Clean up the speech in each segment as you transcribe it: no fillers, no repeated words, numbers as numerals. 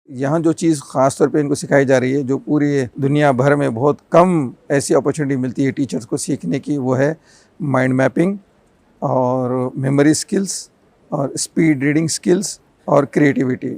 यहाँ जो चीज़ ख़ास तौर पे इनको सिखाई जा रही है, जो पूरी दुनिया भर में बहुत कम ऐसी अपॉर्चुनिटी मिलती है टीचर्स को सीखने की, वो है माइंड मैपिंग और मेमोरी स्किल्स और स्पीड रीडिंग स्किल्स और क्रिएटिविटी।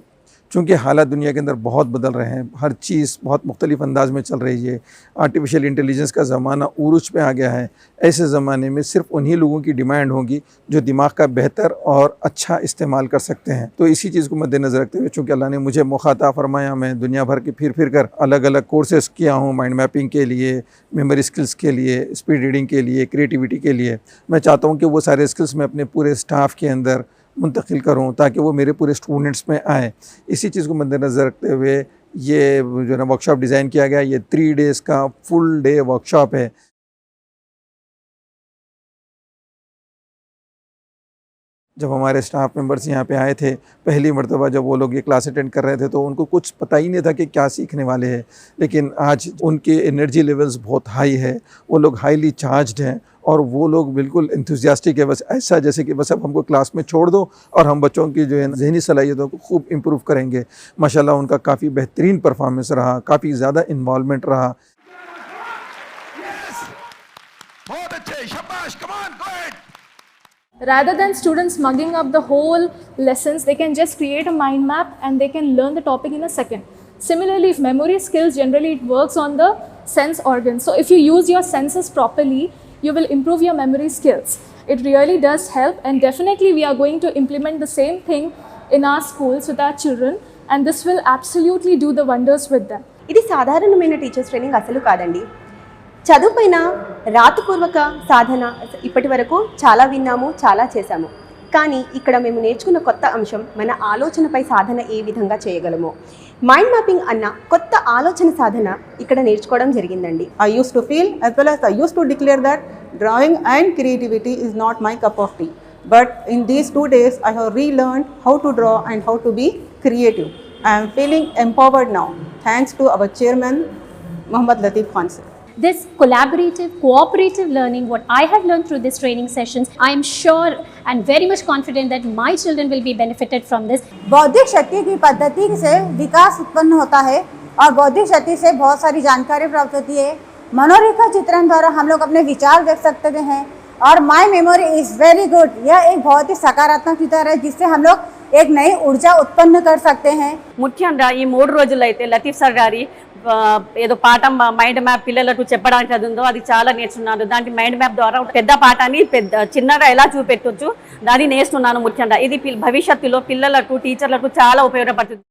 चूँकि हालात दुनिया के अंदर बहुत बदल रहे हैं, हर चीज़ बहुत मुख्तलिफ अंदाज में चल रही है, आर्टिफिशियल इंटेलिजेंस का ज़माना उरूज पे आ गया है। ऐसे ज़माने में सिर्फ उन्हीं लोगों की डिमांड होगी जो दिमाग का बेहतर और अच्छा इस्तेमाल कर सकते हैं। तो इसी चीज़ को मद्देनज़र रखते हुए, चूँकि अल्लाह ने मुझे मौका अता फ़रमाया, मैं दुनिया भर के फिर कर अलग अलग कोर्सेज़ किया हूँ, माइंड मैपिंग के लिए, मेमोरी स्किल्स के लिए, स्पीड रीडिंग के लिए, क्रिएटिविटी के लिए। मैं चाहता हूँ कि वो सारे स्किल्स मैं अपने पूरे स्टाफ के अंदर मुंतकिल करूँ ताकि वो मेरे पूरे स्टूडेंट्स में आए। इसी चीज़ को मद्देनज़र रखते हुए ये जो ना वर्कशॉप डिज़ाइन किया गया। ये 3 डेज़ का फुल डे वर्कशॉप है। जब हमारे स्टाफ मेंबर्स यहाँ पे आए थे, पहली मर्तबा जब वो लोग ये क्लास अटेंड कर रहे थे, तो उनको कुछ पता ही नहीं था कि क्या सीखने वाले हैं। लेकिन आज उनके एनर्जी लेवल्स बहुत हाई है, वो लोग हाईली चार्ज्ड हैं और वो लोग बिल्कुल एंथुसियास्टिक है। बस ऐसा जैसे कि बस अब हमको क्लास में छोड़ दो और हम बच्चों की जो है ज़हनी सलाहियतों को खूब इम्प्रूव करेंगे। माशाल्लाह उनका काफ़ी बेहतरीन परफॉर्मेंस रहा, काफ़ी ज़्यादा इन्वॉल्वमेंट रहा। बहुत अच्छे, शाबाश, come on, go ahead. Rather than students mugging up the whole lessons, they can just create a mind map and they can learn the topic in a second. Similarly, if memory skills, generally it works on the sense organs. So if you use your senses properly, you will improve your memory skills. It really does help, and definitely we are going to implement the same thing in our schools with our children, and this will absolutely do the wonders with them. ఇది సాధారణమైన teachers training అసలు కాదండి. చదువుపైన రాతపూర్వక సాధన ఇప్పటి వరకు చాలా విన్నాము, చాలా చేశాము. కానీ ఇక్కడ మేము నేర్చుకున్న కొత్త అంశం మన ఆలోచనపై సాధన ఏ విధంగా చేయగలమో. మైండ్ మ్యాపింగ్ అన్న కొత్త ఆలోచన సాధన ఇక్కడ నేర్చుకోవడం జరిగిందండి. I used to feel, as well as I used to declare, that drawing and creativity is not my cup of tea. But in these 2 days, I have relearned how to draw and how to be creative. I am feeling empowered now, thanks to our chairman, Muhammad Latif Khan sir. This collaborative, cooperative learning, what I have learned through this training sessions, I am sure and very much confident that my children will be benefited from this. बौद्धिक शक्ति की पद्धति से विकास उत्पन्न होता है और बौद्धिक शक्ति से बहुत सारी जानकारी प्राप्त होती है। मनोरेखा चित्रण द्वारा हम लोग अपने विचार व्यक्त सकते हैं और my memory is very good. यह एक बहुत ही सकारात्मक विचार है जिससे हम लोग एक नई ऊर्जा उत्पन्न कर सकते हैं। ముఖ్యంగా ఈ 3 రోజులైతే లతీఫ్ సార్ గారి ఏదో పాఠం మైండ్ మ్యాప్ పిల్లలకు చెప్పడానికి అది ఉందో అది చాలా నేర్చుకున్నాను. దానికి మైండ్ మ్యాప్ ద్వారా పెద్ద పాఠాన్ని చిన్నగా ఎలా చూపెట్టొచ్చు దాన్ని నేర్చుకున్నాను. ముఖ్యంగా ఇది భవిష్యత్తులో పిల్లలకు, టీచర్లకు చాలా ఉపయోగపడుతుంది.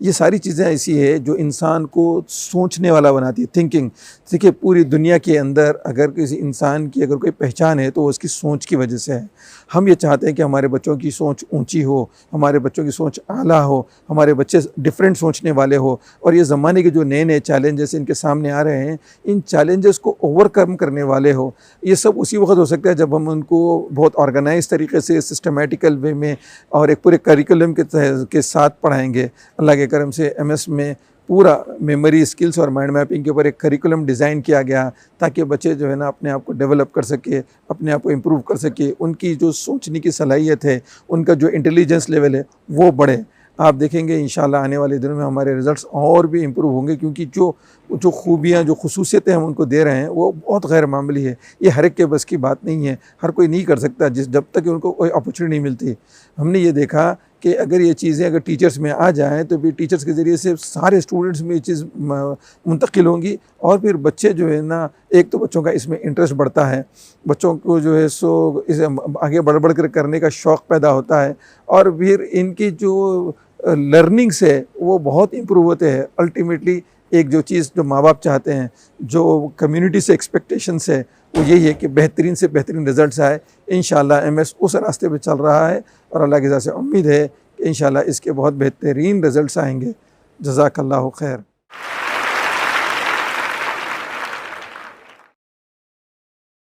ये सारी चीज़ें ऐसी है जो इंसान को सोचने वाला बनाती है, थिंकिंग। देखिए पूरी दुनिया के अंदर अगर किसी इंसान की अगर कोई पहचान है तो वो उसकी सोच की वजह से है। हम ये चाहते हैं कि हमारे बच्चों की सोच ऊंची हो, हमारे बच्चों की सोच आला हो, हमारे बच्चे डिफरेंट सोचने वाले हो। और ये ज़माने के जो नए नए चैलेंजेस इनके सामने आ रहे हैं, इन चैलेंजेस को ओवरकम करने वाले हो। ये सब उसी वक्त हो सकता है जब हम उनको बहुत ऑर्गेनाइज तरीके से, सिस्टमेटिकल वे में और एक पूरे करिकुलम के साथ पढ़ाएंगे। अल्लाह के करम से एमएस में पूरा मेमोरी स्किल्स और माइंड मैपिंग के ऊपर एक करिकुलम डिज़ाइन किया गया ताकि बच्चे जो है ना अपने आप को डेवलप कर सके, अपने आप को इम्प्रूव कर सके, उनकी जो सोचने की सलाहियत है, उनका जो इंटेलिजेंस लेवल है वो बढ़े। आप देखेंगे इंशाल्लाह आने वाले दिनों में हमारे रिज़ल्ट्स और भी इम्प्रूव होंगे, क्योंकि जो खूबियाँ, जो खुसूसियतें हम उनको दे रहे हैं वो बहुत गैर मामूली है। ये हर एक के बस की बात नहीं है, हर कोई नहीं कर सकता जब तक उनको कोई अपॉर्चुनिटी नहीं मिलती। हमने ये देखा कि अगर ये चीज़ें अगर टीचर्स में आ जाएँ तो फिर टीचर्स के ज़रिए से सारे स्टूडेंट्स में ये चीज़ मुंतकिल होंगी और फिर बच्चे जो है ना, एक तो बच्चों का इसमें इंटरेस्ट बढ़ता है, बच्चों को जो है सो इसे आगे बढ़ कर करने का शौक़ पैदा होता है और फिर इनकी जो लर्निंग्स है वो बहुत इम्प्रूव होते हैं। अल्टीमेटली एक जो चीज़ जो माँ बाप चाहते हैं, जो कम्युनिटी से एक्सपेक्टेशंस है, वो यही है कि बेहतरीन से बेहतरीन रिज़ल्ट्स आए। इंशाल्लाह एमएस उस रास्ते पे चल रहा है और अल्लाह की ज़ात से उम्मीद है कि इंशाल्लाह इसके बहुत बेहतरीन रिज़ल्ट्स आएंगे। जज़ाकल्लाहु खैर।